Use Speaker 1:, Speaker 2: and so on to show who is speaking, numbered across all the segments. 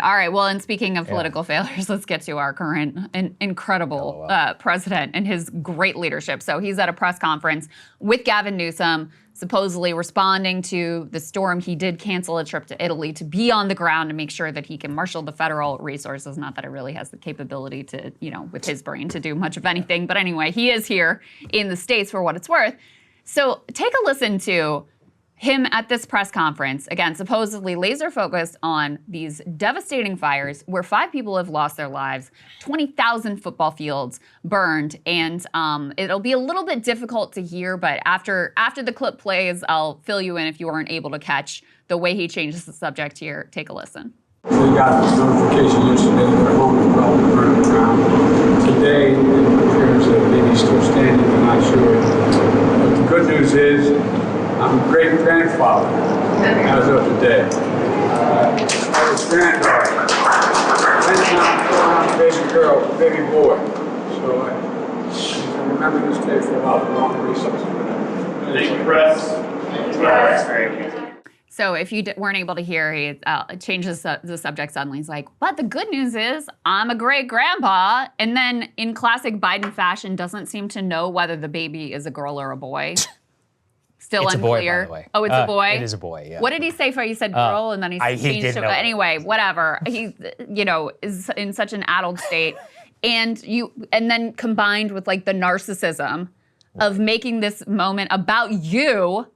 Speaker 1: All right. Well, and speaking of political failures, let's get to our current incredible president and his great leadership. So he's at a press conference with Gavin Newsom, supposedly responding to the storm. He did cancel a trip to Italy to be on the ground to make sure that he can marshal the federal resources. Not that it really has the capability to, with his brain to do much of anything. But anyway, he is here in the States for what it's worth. So take a listen to him at this press conference, again, supposedly laser focused on these devastating fires where 5 people have lost their lives, 20,000 football fields burned, and it'll be a little bit difficult to hear, but after the clip plays, I'll fill you in if you weren't able to catch the way he changes the subject here. Take a listen.
Speaker 2: We got this notification yesterday that our home is probably burning down. Today, it appears that maybe still standing, I'm not sure. But the good news is, I'm a great-grandfather as of today. I was granddaughter. And baby girl, baby boy. So I remember this day for a lot of long reasons.
Speaker 3: Thank you, Chris. That's great.
Speaker 1: So if you weren't able to hear, he changes the subject suddenly. He's like, but the good news is I'm a great-grandpa. And then in classic Biden fashion, doesn't seem to know whether the baby is a girl or a boy. Still
Speaker 4: it's
Speaker 1: unclear.
Speaker 4: A boy, by the way.
Speaker 1: Oh, it's a boy?
Speaker 4: It is a boy, yeah.
Speaker 1: What did he say for? You said girl, and then he changed to anyway, whatever. He, is in such an addled state. And then combined with like the narcissism of making this moment about you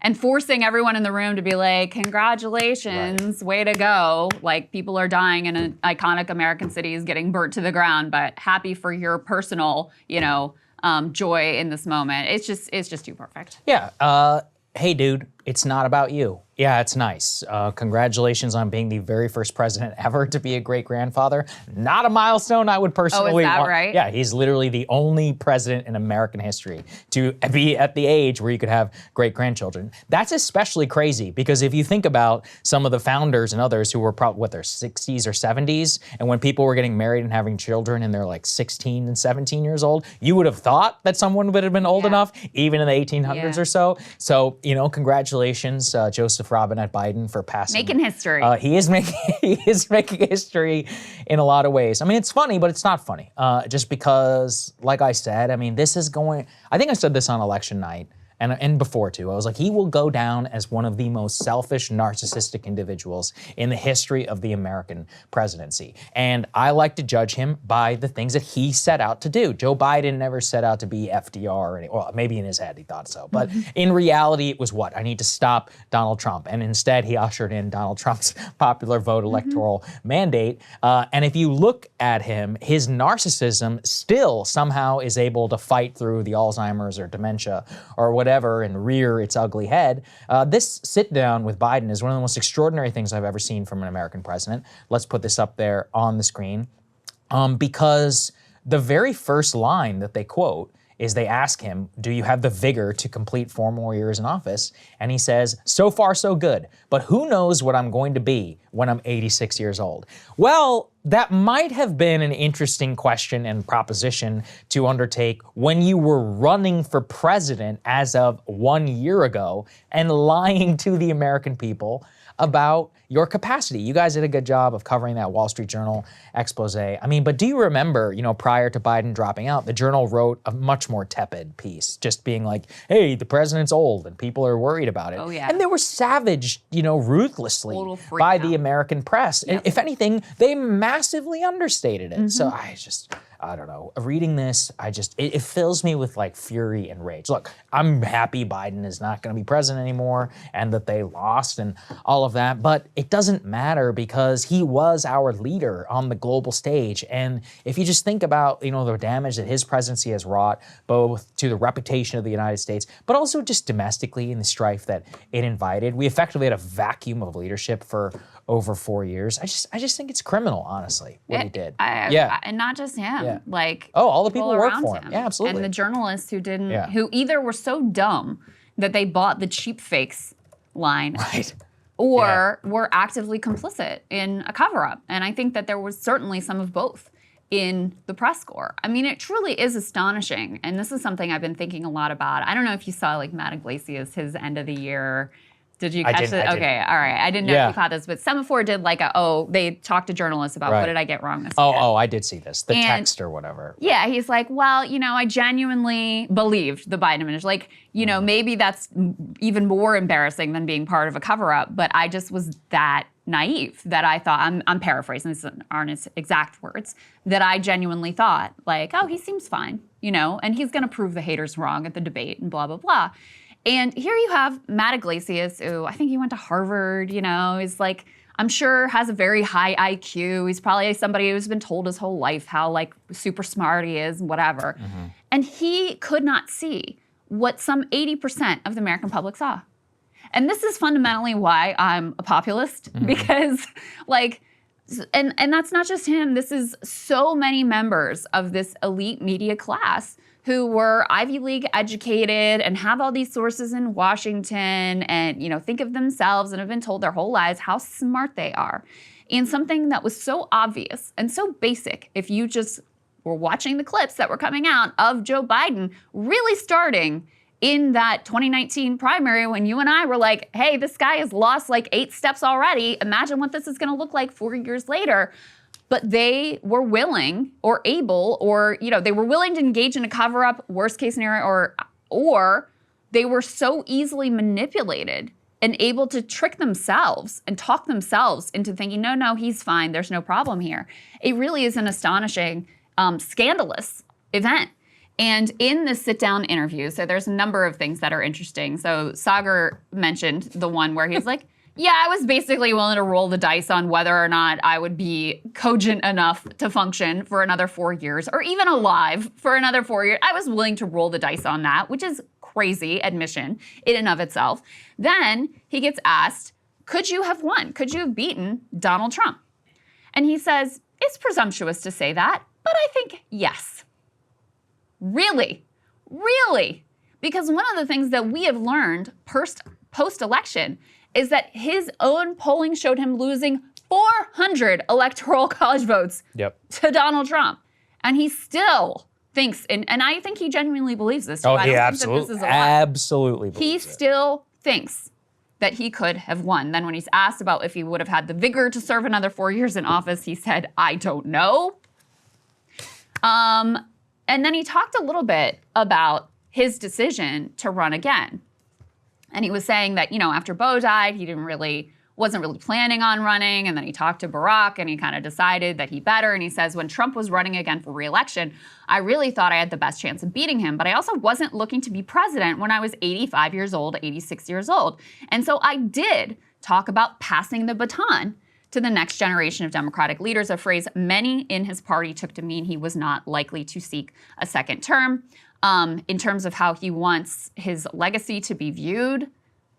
Speaker 1: and forcing everyone in the room to be like, congratulations, way to go. Like, people are dying in an iconic American cities getting burnt to the ground, but happy for your personal, joy in this moment. It's just too perfect.
Speaker 4: Yeah. Hey, dude, it's not about you. Yeah, it's nice. Congratulations on being the very first president ever to be a great-grandfather. Not a milestone I would personally want.
Speaker 1: Oh, is that right?
Speaker 4: Yeah, he's literally the only president in American history to be at the age where you could have great-grandchildren. That's especially crazy because if you think about some of the founders and others who were probably, their 60s or 70s, and when people were getting married and having children and they're like 16 and 17 years old, you would have thought that someone would have been old enough, even in the 1800s or so. So, congratulations, Joseph Robinette Biden, for passing.
Speaker 1: Making history.
Speaker 4: He is making history in a lot of ways. I mean, it's funny, but it's not funny. Just because, like I said, I mean, this is going, I think I said this on election night, and before too, I was like, he will go down as one of the most selfish, narcissistic individuals in the history of the American presidency. And I like to judge him by the things that he set out to do. Joe Biden never set out to be FDR, well, maybe in his head he thought so, but in reality it was what? I need to stop Donald Trump. And instead he ushered in Donald Trump's popular vote electoral mandate. And if you look at him, his narcissism still somehow is able to fight through the Alzheimer's or dementia or whatever and rear its ugly head. This sit down with Biden is one of the most extraordinary things I've ever seen from an American president. Let's put this up there on the screen. Because the very first line that they quote is they ask him, do you have the vigor to complete 4 more years in office? And he says, so far so good, but who knows what I'm going to be when I'm 86 years old? Well, that might have been an interesting question and proposition to undertake when you were running for president as of 1 year ago and lying to the American people about your capacity. You guys did a good job of covering that Wall Street Journal expose. I mean, but do you remember, prior to Biden dropping out, the Journal wrote a much more tepid piece, just being like, hey, the president's old and people are worried about it.
Speaker 1: Oh, yeah.
Speaker 4: And they were savaged, ruthlessly by the American press. Yep. If anything, they massively understated it. So I don't know. Reading this, it fills me with like fury and rage. Look, I'm happy Biden is not going to be president anymore and that they lost and all of that, but it doesn't matter because he was our leader on the global stage. And if you just think about, the damage that his presidency has wrought, both to the reputation of the United States, but also just domestically in the strife that it invited, we effectively had a vacuum of leadership for over 4 years. I just think it's criminal, honestly, what he did.
Speaker 1: And not just him.
Speaker 4: Yeah.
Speaker 1: Like,
Speaker 4: all the people who work for
Speaker 1: him.
Speaker 4: him. Yeah, absolutely.
Speaker 1: And the journalists who didn't, who either were so dumb that they bought the cheap fakes line,
Speaker 4: right,
Speaker 1: or were actively complicit in a cover-up. And I think that there was certainly some of both in the press corps. I mean, it truly is astonishing. And this is something I've been thinking a lot about. I don't know if you saw like Matt Iglesias, his end of the year Did you
Speaker 4: I
Speaker 1: catch
Speaker 4: didn't,
Speaker 1: it?
Speaker 4: I
Speaker 1: Okay,
Speaker 4: didn't.
Speaker 1: all right. I didn't know
Speaker 4: Yeah.
Speaker 1: if you caught this, but Semaphore did like they talked to journalists about
Speaker 4: Right.
Speaker 1: what did I get wrong this
Speaker 4: Oh,
Speaker 1: year.
Speaker 4: oh, I did see this. The
Speaker 1: And-
Speaker 4: text or whatever.
Speaker 1: Yeah, he's like, well, I genuinely believed the Biden administration. Like, maybe that's even more embarrassing than being part of a cover-up, but I just was that naive that I thought, I'm paraphrasing, these aren't his exact words, that I genuinely thought, like, oh, he seems fine, and he's going to prove the haters wrong at the debate and blah, blah, blah. And here you have Matt Iglesias, who I think he went to Harvard, is like, I'm sure has a very high IQ. He's probably somebody who's been told his whole life how like super smart he is and whatever. And he could not see what some 80% of the American public saw. And this is fundamentally why I'm a populist, because like, and that's not just him. This is so many members of this elite media class who were Ivy League educated and have all these sources in Washington and, think of themselves and have been told their whole lives how smart they are. And something that was so obvious and so basic, if you just were watching the clips that were coming out of Joe Biden really starting in that 2019 primary when you and I were like, hey, this guy has lost like 8 steps already. Imagine what this is going to look like 4 years later. But they were willing or able or, they were willing to engage in a cover-up, worst case scenario, or they were so easily manipulated and able to trick themselves and talk themselves into thinking, no, he's fine, there's no problem here. It really is an astonishing, scandalous event. And in the sit-down interview, so there's a number of things that are interesting. So Saagar mentioned the one where he's like, yeah, I was basically willing to roll the dice on whether or not I would be cogent enough to function for another 4 years or even alive for another 4 years. I was willing to roll the dice on that, which is crazy admission in and of itself. Then he gets asked, could you have won? Could you have beaten Donald Trump? And he says, it's presumptuous to say that, but I think yes. Really? Really? Because one of the things that we have learned post-election is that his own polling showed him losing 400 electoral college votes to Donald Trump. And he still thinks, and I think he genuinely believes this.
Speaker 4: Oh,
Speaker 1: I
Speaker 4: he
Speaker 1: don't
Speaker 4: absolutely,
Speaker 1: think that this is a lie.
Speaker 4: absolutely
Speaker 1: He
Speaker 4: believes it.
Speaker 1: still thinks that he could have won. Then when he's asked about if he would have had the vigor to serve another 4 years in office, he said, I don't know. And then he talked a little bit about his decision to run again. And he was saying that, after Beau died, he wasn't really planning on running. And then he talked to Barack and he kind of decided that he better. And he says, when Trump was running again for re-election, I really thought I had the best chance of beating him. But I also wasn't looking to be president when I was 85 years old, 86 years old. And so I did talk about passing the baton to the next generation of Democratic leaders, a phrase many in his party took to mean he was not likely to seek a second term. In terms of how he wants his legacy to be viewed,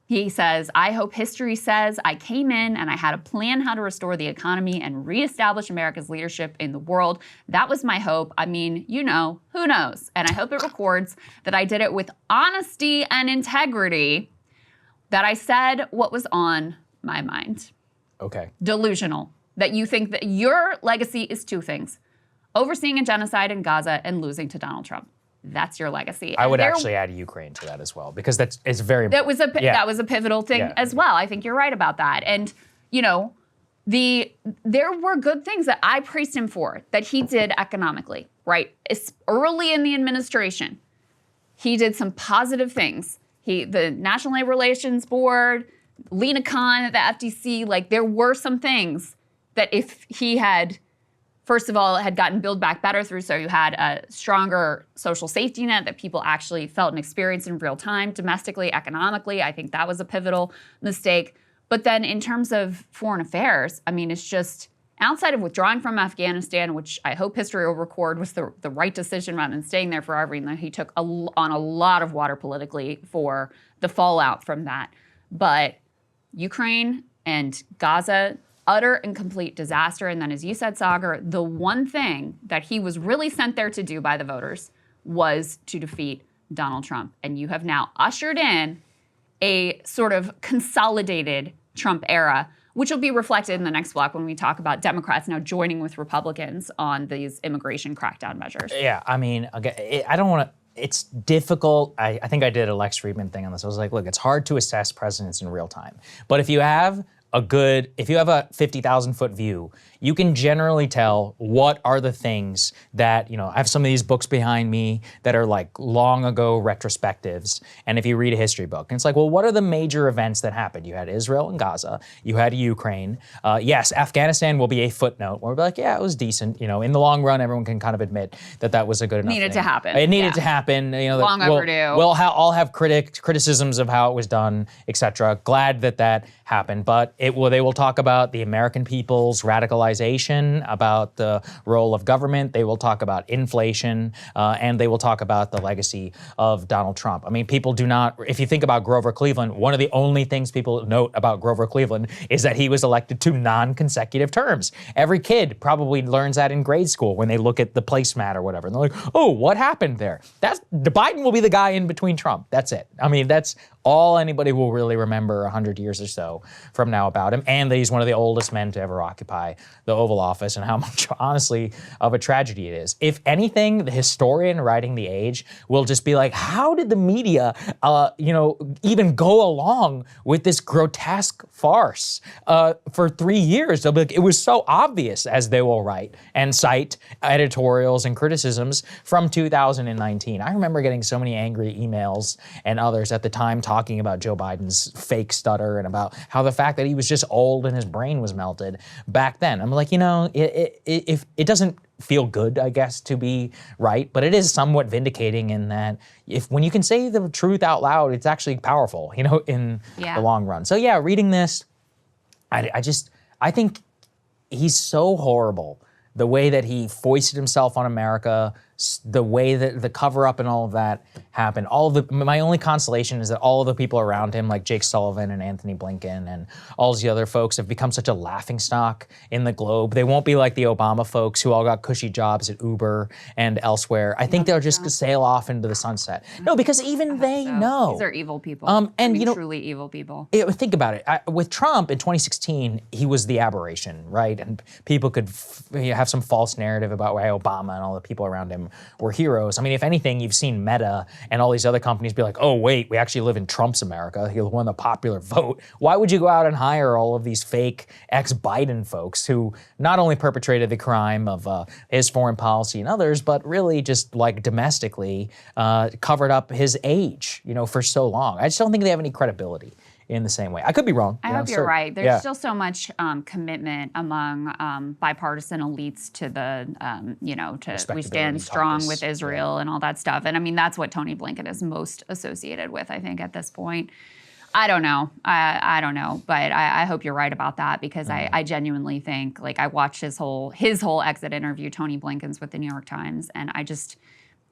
Speaker 1: he says, I hope history says I came in and I had a plan how to restore the economy and reestablish America's leadership in the world. That was my hope. I mean, who knows? And I hope it records that I did it with honesty and integrity, that I said what was on my mind.
Speaker 4: Okay.
Speaker 1: Delusional. That you think that your legacy is 2 things: overseeing a genocide in Gaza and losing to Donald Trump. That's your legacy.
Speaker 4: I would actually add Ukraine to that as well, because it's very important.
Speaker 1: That was a pivotal thing as well. I think you're right about that. And, there were good things that I praised him for that he did economically, right? Early in the administration, he did some positive things. The National Labor Relations Board, Lena Khan at the FTC, like there were some things that if he had, first of all, had gotten Build Back Better through, so you had a stronger social safety net that people actually felt and experienced in real time, domestically, economically. I think that was a pivotal mistake. But then in terms of foreign affairs, I mean, it's just outside of withdrawing from Afghanistan, which I hope history will record was the right decision rather than staying there forever, and that he took on a lot of water politically for the fallout from that. But Ukraine and Gaza, utter and complete disaster. And then, as you said, Saagar, the one thing that he was really sent there to do by the voters was to defeat Donald Trump. And you have now ushered in a sort of consolidated Trump era, which will be reflected in the next block when we talk about Democrats now joining with Republicans on these immigration crackdown measures.
Speaker 4: Yeah, I mean, again, I don't want to. it's difficult. I think I did a Lex Friedman thing on this. I was like, look, it's hard to assess presidents in real time. But if you have a 50,000 foot view, you can generally tell what are the things that, I have some of these books behind me that are like long ago retrospectives. And if you read a history book, and it's like, well, what are the major events that happened? You had Israel and Gaza, you had Ukraine. Yes, Afghanistan will be a footnote where we'll be like, yeah, it was decent. In the long run, everyone can kind of admit that that was a good enough
Speaker 1: Needed
Speaker 4: thing.
Speaker 1: to happen.
Speaker 4: It needed to happen.
Speaker 1: Long overdue.
Speaker 4: We'll all have criticisms of how it was done, etc. Glad that happened, but they will talk about the American people's radicalization, about the role of government. They will talk about inflation, and they will talk about the legacy of Donald Trump. I mean, people do not, if you think about Grover Cleveland, one of the only things people note about Grover Cleveland is that he was elected to non-consecutive terms. Every kid probably learns that in grade school when they look at the placemat or whatever, and they're like, oh, what happened there? Biden will be the guy in between Trump. That's it. I mean, that's all anybody will really remember 100 years or so from now about him, and that he's one of the oldest men to ever occupy the Oval Office, and how much, honestly, of a tragedy it is. If anything, the historian writing The Age will just be like, how did the media, even go along with this grotesque farce for 3 years? They'll be like, it was so obvious, as they will write and cite editorials and criticisms from 2019. I remember getting so many angry emails and others at the time talking about Joe Biden's fake stutter and about how the fact that he was just old and his brain was melted back then. I'm like, it doesn't feel good, I guess, to be right, but it is somewhat vindicating in that when you can say the truth out loud, it's actually powerful, in the long run. So yeah, reading this, I think he's so horrible. The way that he foisted himself on America, the way that the cover-up and all of that happened. My only consolation is that all of the people around him, like Jake Sullivan and Anthony Blinken and all the other folks, have become such a laughingstock in the globe. They won't be like the Obama folks who all got cushy jobs at Uber and elsewhere. I think they'll just sail off into the sunset. No, because even they know.
Speaker 1: These are evil people. Truly evil people.
Speaker 4: Think about it. With Trump in 2016, he was the aberration, right? And people could have some false narrative about why Obama and all the people around him were heroes. I mean, if anything, you've seen Meta and all these other companies be like, oh, wait, we actually live in Trump's America. He won the popular vote. Why would you go out and hire all of these fake ex-Biden folks who not only perpetrated the crime of his foreign policy and others, but really just like domestically covered up his age, for so long? I just don't think they have any credibility in the same way. I could be wrong.
Speaker 1: I hope you're right. There's still so much commitment among bipartisan elites to we stand strong with Israel and all that stuff. And I mean, that's what Tony Blinken is most associated with, I think, at this point. I don't know. I don't know, but I hope you're right about that, because I genuinely think, like, I watched his whole exit interview, Tony Blinken's with the New York Times, and I just,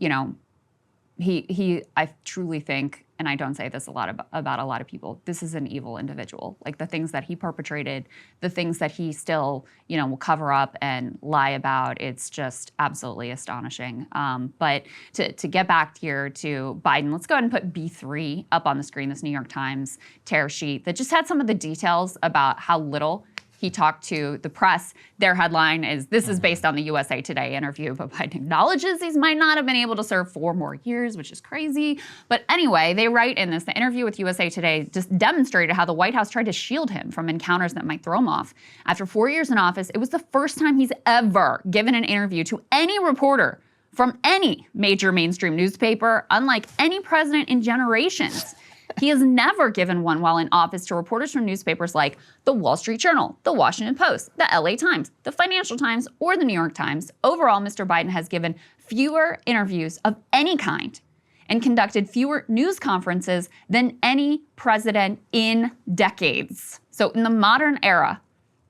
Speaker 1: I truly think, and I don't say this about a lot of people, this is an evil individual. Like, the things that he perpetrated, the things that he still, will cover up and lie about, it's just absolutely astonishing. But to get back here to Biden, let's go ahead and put B3 up on the screen, this New York Times tear sheet that just had some of the details about how little he talked to the press. Their headline is, this is based on the USA Today interview, but Biden acknowledges he might not have been able to serve 4 more years, which is crazy. But anyway, they write in this, the interview with USA Today just demonstrated how the White House tried to shield him from encounters that might throw him off. After 4 years in office, it was the first time he's ever given an interview to any reporter from any major mainstream newspaper, unlike any president in generations. He has never given one while in office to reporters from newspapers like the Wall Street Journal, the Washington Post, the LA Times, the Financial Times, or the New York Times. Overall, Mr. Biden has given fewer interviews of any kind and conducted fewer news conferences than any president in decades. So in the modern era,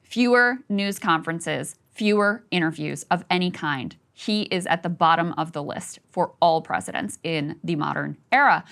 Speaker 1: fewer news conferences, fewer interviews of any kind. He is at the bottom of the list for all presidents in the modern era.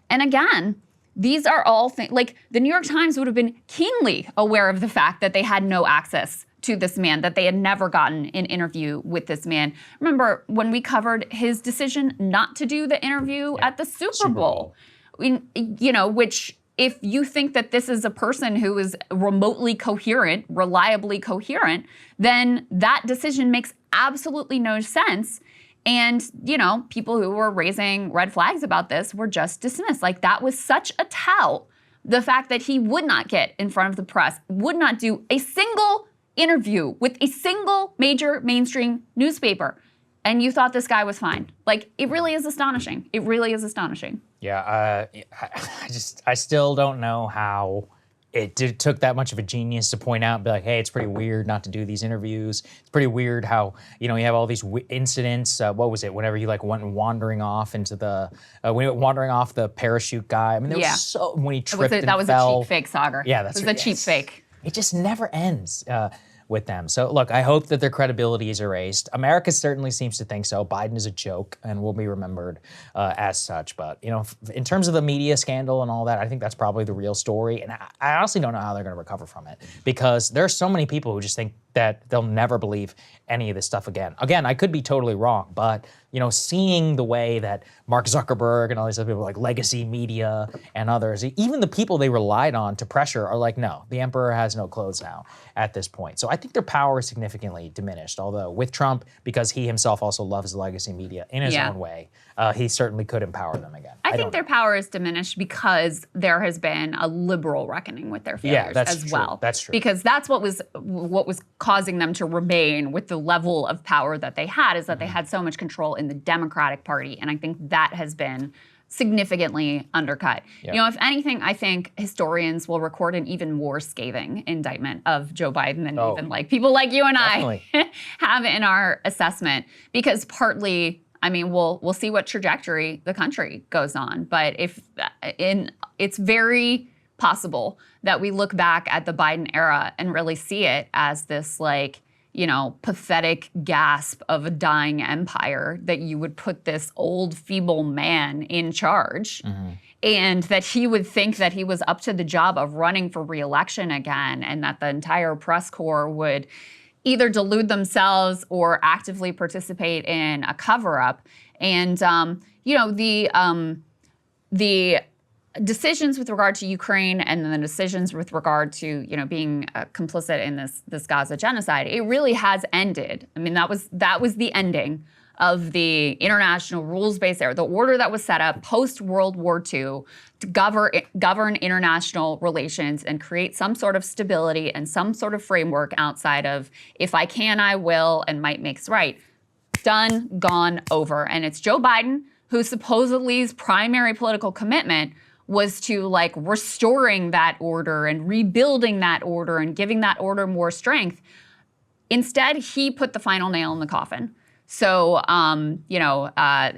Speaker 1: And again, these are all things, like, the New York Times would have been keenly aware of the fact that they had no access to this man, that they had never gotten an interview with this man. Remember when we covered his decision not to do the interview at the Super Bowl? Which, if you think that this is a person who is remotely coherent, reliably coherent, then that decision makes absolutely no sense. And, you know, people who were raising red flags about this were just dismissed. Like, that was such a tout. The fact that he would not get in front of the press, would not do a single interview with a single major mainstream newspaper. And you thought this guy was fine. Like, it really is astonishing. It really is astonishing.
Speaker 4: Yeah, I still don't know how took that much of a genius to point out and be like, hey, it's pretty weird not to do these interviews. It's pretty weird how, you know, you have all these incidents. What was it? Whenever you like went wandering off into the, wandering off the parachute guy. I mean, there was so, when he tripped and fell.
Speaker 1: That was a cheap fake, Saagar.
Speaker 4: Yeah, that's
Speaker 1: right. It was a cheap fake.
Speaker 4: It just never ends. With them. So look, I hope that their credibility is erased. America certainly seems to think so. Biden is a joke and will be remembered as such. But, you know, in terms of the media scandal and all that, I think that's probably the real story. And I honestly don't know how they're going to recover from it, because there are so many people who just think that they'll never believe any of this stuff again. Again, I could be totally wrong, but, you know, seeing the way that Mark Zuckerberg and all these other people like Legacy Media and others, even the people they relied on to pressure are like, no, the emperor has no clothes now at this point. So I think their power is significantly diminished, although with Trump, because he himself also loves Legacy Media in his own way, he certainly could empower them again.
Speaker 1: I think their power is diminished because there has been a liberal reckoning with their failures as well.
Speaker 4: That's true.
Speaker 1: Because that's what was causing them to remain with the level of power that they had, is that they had so much control in the Democratic Party. And I think that has been significantly undercut. You know, if anything, I think historians will record an even more scathing indictment of Joe Biden than even like people like you and I have in our assessment, because partly, I mean, we'll see what trajectory the country goes on. But it's very possible that we look back at the Biden era and really see it as this, like, you know, pathetic gasp of a dying empire, that you would put this old, feeble man in charge, and that he would think that he was up to the job of running for re-election again, and that the entire press corps would either delude themselves or actively participate in a cover-up. And, you know, the decisions with regard to Ukraine and then the decisions with regard to, you know, being complicit in this Gaza genocide, it really has ended. I mean, that was the ending of the international rules-based era, the order that was set up post-World War II to govern international relations and create some sort of stability and some sort of framework outside of if I can, I will, and might makes right. Done, gone, over. And it's Joe Biden, who supposedly's primary political commitment was to like restoring that order and rebuilding that order and giving that order more strength. Instead, he put the final nail in the coffin. So, you know,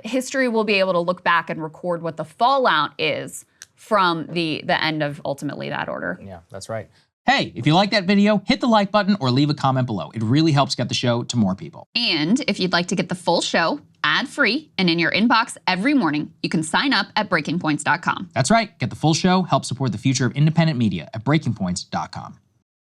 Speaker 1: history will be able to look back and record what the fallout is from the end of ultimately that order.
Speaker 4: Yeah, that's right. Hey, if you like that video, hit the like button or leave a comment below. It really helps get the show to more people.
Speaker 1: And if you'd like to get the full show ad-free and in your inbox every morning, you can sign up at breakingpoints.com.
Speaker 4: That's right. Get the full show, help support the future of independent media at breakingpoints.com.